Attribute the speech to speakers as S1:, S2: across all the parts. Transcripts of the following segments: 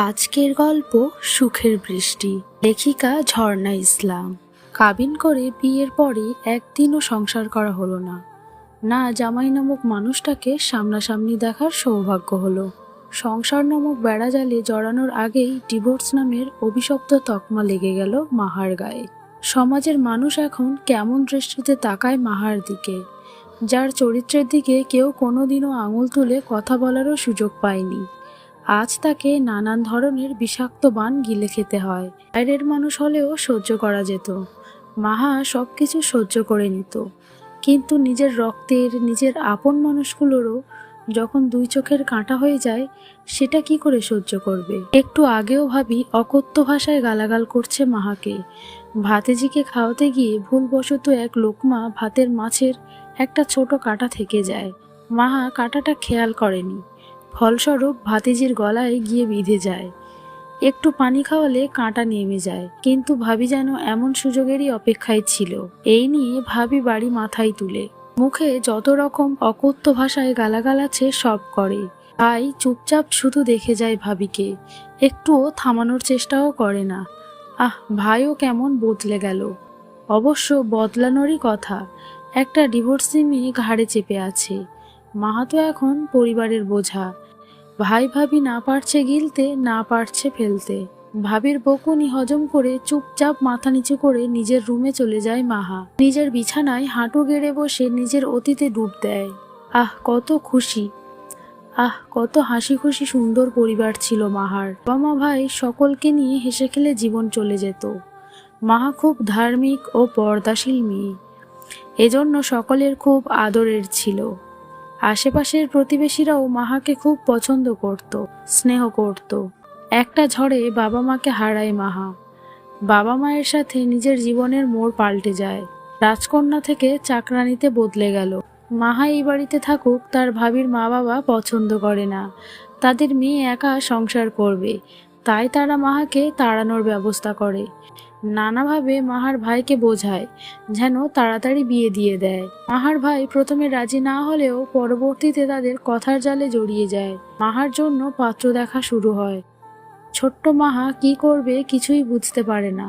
S1: আজকের গল্প সুখের বৃষ্টি। লেখিকা ঝর্ণা ইসলাম। কাবিন করে বিয়ের পরে একদিনও সংসার করা হলো না। না জামাই নামক মানুষটাকে সামনাসামনি দেখার সৌভাগ্য হলো। সংসার নামক বেড়াজালে জড়ানোর আগেই ডিভোর্স নামের অভিশপ্ত তকমা লেগে গেল মাহার গায়ে। সমাজের মানুষ এখন কেমন দৃষ্টিতে তাকায় মাহার দিকে, যার চরিত্রের দিকে কেউ কোনোদিনও আঙুল তুলে কথা বলারও সুযোগ পায়নি। আজ তাকে নানান ধরনের বিষাক্ত বান গিলে খেতে হয়। বাইরের মানুষ হলেও সহ্য করা যেত, মাহা সবকিছু সহ্য করে নিত। কিন্তু নিজের রক্তের, নিজের আপন মানুষগুলোরও যখন দুই চোখের কাঁটা হয়ে যায়, সেটা কি করে সহ্য করবে? একটু আগেও ভাবি অকথ্য ভাষায় গালাগাল করছে মাহাকে। ভাতিজিকে খাওয়াতে গিয়ে ভুলবশত এক লোকমা ভাতের মাছের একটা ছোট কাঁটা থেকে যায়। মাহা কাঁটাটা খেয়াল করেনি, ফলস্বরূপ ভাতিজির গলায় গিয়ে বিঁধে যায়। একটু পানি খাওয়ালে কাঁটা নেমে যায়, কিন্তু ভাবি যেন এমন সুযোগেরই অপেক্ষায় ছিল। এই নিয়ে ভাবি বাড়ি মাথায় তুলে মুখে যত রকম অকথ্য ভাষায় গালাগাল আছে সব করে। ভাই চুপচাপ শুধু দেখে যায় ভাবিকে, একটুও থামানোর চেষ্টাও করে না। ভাইও কেমন বদলে গেল। অবশ্য বদলানোরই কথা, একটা ডিভোর্সি মেয়ে ঘাড়ে চেপে আছে। মাহা তো এখন পরিবারের বোঝা। ভাই ভাবি না পারছে গিলতে, না পারছে ফেলতে। ভাবির বকুনি হজম করে চুপচাপ মাথা নিচু করে নিজের রুমে চলে যায় মাহা। নিজের বিছানায় হাঁটু গেড়ে বসে নিজের অতীতে ডুব দেয়। কত খুশি, কত হাসি খুশি সুন্দর পরিবার ছিল মাহার। বাবা মা ভাই সকলকে নিয়ে হেসে খেলে জীবন চলে যেত। মাহা খুব ধার্মিক ও পর্দাশীল মেয়ে, এজন্য সকলের খুব আদরের ছিল। আশেপাশের প্রতিবেশীরাও মাহাকে খুব পছন্দ করত, স্নেহ করত। একটা ঝড়ে বাবা মাকে হারায় মাহা। বাবা মায়ের সাথে নিজের জীবনের মোড় পাল্টে যায়। রাজকন্যা থেকে চাকরানিতে বদলে গেল। মাহা এই বাড়িতে থাকুক তার ভাবির মা বাবা পছন্দ করে না, তাদের মেয়ে একা সংসার করবে, তাই তারা মাহাকে তাড়ানোর ব্যবস্থা করে। নানাভাবে মাহার ভাইকে বোঝায় যেন তাড়াতাড়ি বিয়ে দিয়ে দেয়। মাহার ভাই প্রথমে রাজি না হলেও পরবর্তীতে তাদের কথার জালে জড়িয়ে যায়। মাহার জন্য পাত্র দেখা শুরু হয়। ছোট্ট মাহা কি করবে কিছুই বুঝতে পারে না,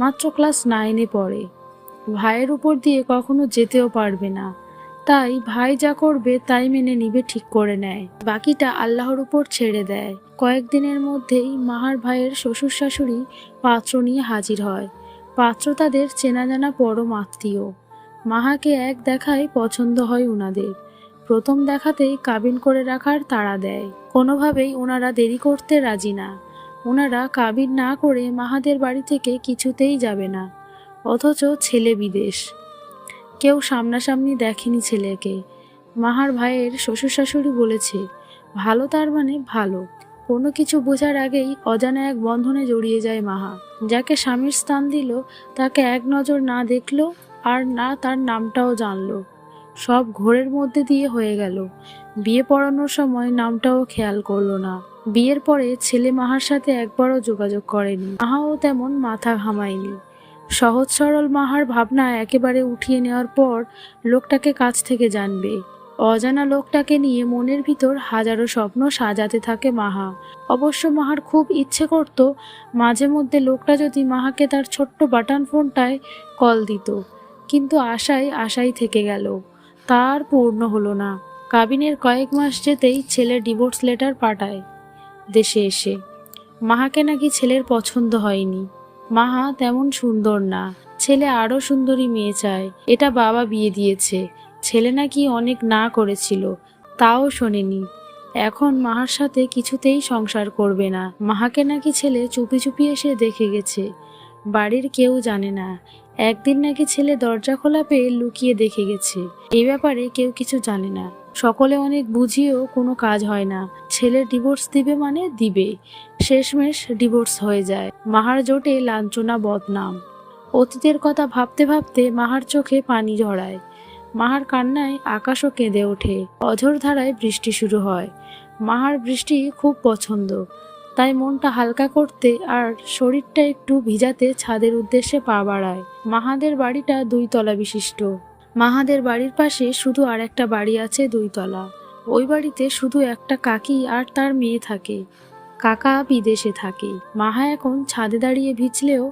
S1: মাত্র ক্লাস 9-এ পড়ে। ভাইয়ের উপর দিয়ে কখনো যেতেও পারবে না, তাই ভাই যা করবে তাই মেনে নিবে ঠিক করে নেয়। বাকিটা আল্লাহর উপর ছেড়ে দেয়। কয়েকদিনের মধ্যেই মাহার ভাইয়ের শ্বশুর শাশুড়ি পাত্র নিয়ে হাজির হয়। পাত্র তাদের চেনা জানা পরম আত্মীয়। মাহাকে এক দেখায় পছন্দ হয় উনাদের। প্রথম দেখাতেই কাবিন করে রাখার তাড়া দেয়। কোনোভাবেই ওনারা দেরি করতে রাজি না। ওনারা কাবিন না করে মাহাদের বাড়ি থেকে কিছুতেই যাবে না। অথচ ছেলে বিদেশ, কেউ সামনাসামনি দেখেনি ছেলেকে। মাহার ভাইয়ের শ্বশুর শাশুড়ি বলেছে, ভালো তার মানে ভালো। কোনো কিছু বোঝার আগেই অজানা এক বন্ধনে জড়িয়ে যায় মাহা। যাকে স্বামীর স্থান দিল তাকে এক নজর না দেখলো, আর না তার নামটাও জানলো। সব ঘোরের মধ্যে দিয়ে হয়ে গেল। বিয়ে পড়ানোর সময় নামটাও খেয়াল করলো না। বিয়ের পরে ছেলে মাহার সাথে একবারও যোগাযোগ করেনি। মাহাও তেমন মাথা ঘামায়নি। সহজ সরল মাহার ভাবনা একেবারে উঠিয়ে নেওয়ার পর লোকটাকে কাছ থেকে জানবে। অজানা লোকটাকে নিয়ে মনের ভিতর হাজারো স্বপ্ন সাজাতে থাকে মাহা। অবশ্য মাহার খুব ইচ্ছে করত মাঝে মধ্যে লোকটা যদি মাহাকে তার ছোট্ট বাটন ফোনটায় কল দিত, কিন্তু আশাই থেকে গেল। তার পূর্ণ হলো না। কাবিনের কয়েক মাস যেতেই ছেলের ডিভোর্স লেটার পাঠায় দেশে এসে। মাহাকে নাকি ছেলের পছন্দ হয়নি। মাহা তেমন সুন্দর না, ছেলে আরো সুন্দরী মেয়ে চায়। এটা বাবা বিয়ে দিয়েছে। ছেলে নাকি অনেক না করেছিল, তাও শোনেনি। এখন মাহার সাথে কিছুতেই সংসার করবে না। মাহাকে নাকি ছেলে চুপি চুপি এসে দেখে গেছে, বাড়ির কেউ জানে না। একদিন নাকি ছেলে দরজা খোলা পেয়ে লুকিয়ে দেখে গেছে। এই ব্যাপারে কেউ কিছু জানে না। সকলে অনেক বুঝিয়েও কোনো কাজ হয় না। ছেলের ডিভোর্স দিবে মানে দিবে, শেষমেশ ডিভোর্স হয়ে যায়। মাহার জোটে লাঞ্ছনা বদনাম। অতীতের কথা ভাবতে ভাবতে মাহার চোখে পানি ঝরায়। মাহার কান্নায় আকাশও কেঁদে ওঠে। অঝোর ধারায় বৃষ্টি শুরু হয়। মাহার বৃষ্টি খুব পছন্দ, তাই মনটা হালকা করতে আর শরীরটা একটু ভিজাতে ছাদের উদ্দেশ্যে পা বাড়ায়। মাহাদের বাড়িটা 2 তলা বিশিষ্ট। মাহাদের বাড়ির পাশে শুধু আর একটা বাড়ি আছে 2 তলা। ওই বাড়িতে শুধু একটা কাকি আর তার মেয়ে থাকে। কাকা বিদেশে থাকে। মাহা এখন ছাদে দাঁড়িয়ে ভিজলেও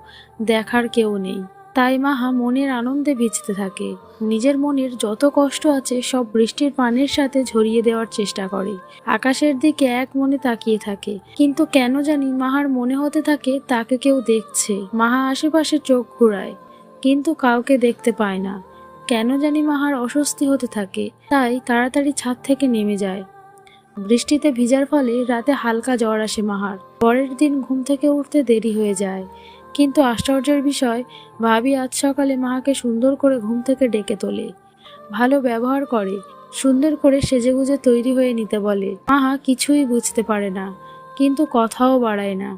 S1: দেখার কেউ নেই, তাই মাহা মনের আনন্দে ভিজতে থাকে। নিজের মনের যত কষ্ট আছে সব বৃষ্টির পানির সাথে ঝরিয়ে দেওয়ার চেষ্টা করে। আকাশের দিকে এক মনে তাকিয়ে থাকে, কিন্তু কেন জানি মাহার মনে হতে থাকে তাকে কেউ দেখছে। মাহা আশেপাশে চোখ ঘুরায়, কিন্তু কাউকে দেখতে পায় না। কেন জানি মাহার অস্বস্তি হতে থাকে, তাই তাড়াতাড়ি ছাদ থেকে নেমে যায়। বৃষ্টিতে ভিজার ফলে রাতে হালকা জ্বর আসে মাহার। পরের দিন ঘুম থেকে উঠতে দেরি হয়ে যায়, কিন্তু আশ্চর্যের বিষয়, ভাবি আজ সকালে মাহাকে সুন্দর করে ঘুম থেকে ডেকে তোলে, ভালো ব্যবহার করে, সুন্দর করে সেজেগুজে তৈরি হয়ে নিতে বলে। মাহা কিছুই বুঝতে পারে না, কিন্তু কথাও বাড়ায় না।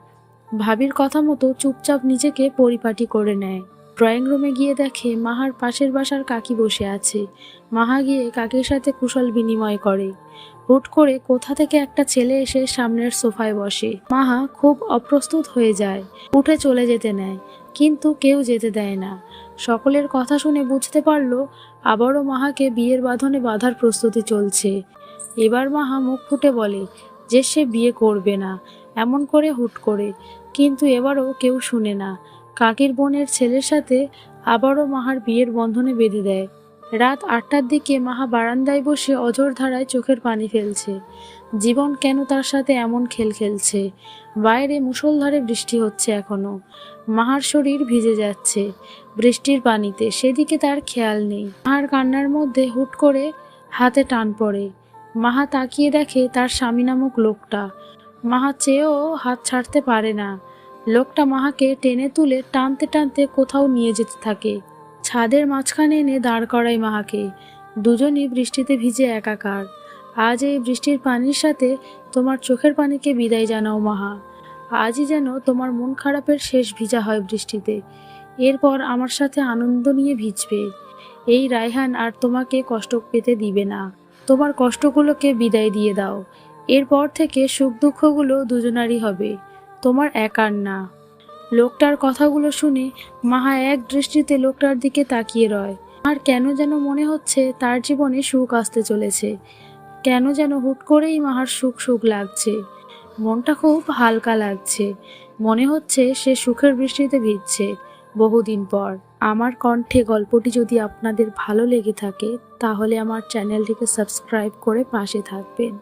S1: ভাবির কথা মতো চুপচাপ নিজেকে পরিপাটি করে নেয়। ড্রয়িং রুমে গিয়ে দেখে মাহার পাশের বাসার কাকি বসে আছে। মাহা গিয়ে কাকির সাথে কুশল বিনিময় করে। হুট করে কোথা থেকে একটা ছেলে এসে সামনের সোফায় বসে। মাহা খুব অপ্রস্তুত হয়ে যায়, উঠে চলে যেতে নেয়, কিন্তু কেউ যেতে দেয় না। সকলের কথা শুনে বুঝতে পারলো আবারও মাহাকে বিয়ের বাঁধনে বাঁধার প্রস্তুতি চলছে। এবার মাহা মুখ ফুটে বলে যে সে বিয়ে করবে না, এমন করে হুট করে। কিন্তু এবারও কেউ শুনে না। কাকির বোনের ছেলের সাথে আবারও মাহার বিয়ের বন্ধনে বেঁধে দেয়। রাত 8টার দিকে মাহা বারান্দায় বসে অঝোর ধারায় চোখের পানি ফেলছে। জীবন কেন তার সাথে এমন খেল খেলছে। বাইরে মুষলধারে বৃষ্টি হচ্ছে এখনো। মাহার শরীর ভিজে যাচ্ছে বৃষ্টির পানিতে, সেদিকে তার খেয়াল নেই। মাহার কান্নার মধ্যে হুট করে হাতে টান পড়ে। মাহা তাকিয়ে দেখে তার স্বামী নামক লোকটা। মাহা চেয়েও হাত ছাড়তে পারে না। লোকটা মাহাকে টেনে তুলে টানতে টানতে কোথাও নিয়ে যেতে থাকে। ছাদের মাঝখানে এনে দাঁড় করায় মাহাকে। দুজনই বৃষ্টিতে ভিজে একাকার। আজ এই বৃষ্টির পানির সাথে তোমার চোখের পানিকে বিদায় জানাও মাহা। আজই যেন তোমার মন খারাপের শেষ ভিজা হয় বৃষ্টিতে। এরপর আমার সাথে আনন্দ নিয়ে ভিজবে। এই রায়হান আর তোমাকে কষ্ট পেতে দিবে না। তোমার কষ্টগুলোকে বিদায় দিয়ে দাও। এরপর থেকে সুখ দুঃখগুলো দুজনারই হবে, তোমার একার না। লোকটার কথাগুলো শুনে মাহা এক দৃষ্টিতে লোকটার দিকে তাকিয়ে রয়। আর কেন যেন মনে হচ্ছে তার জীবনে সুখ আসতে চলেছে। কেন যেন হুট করেই মাহার সুখ সুখ লাগছে। মনটা খুব হালকা লাগছে। মনে হচ্ছে সে সুখের বৃষ্টিতে ভিজছে বহুদিন পর। আমার কণ্ঠে গল্পটি যদি আপনাদের ভালো লেগে থাকে, তাহলে আমার চ্যানেলটিকে সাবস্ক্রাইব করে পাশে থাকবেন।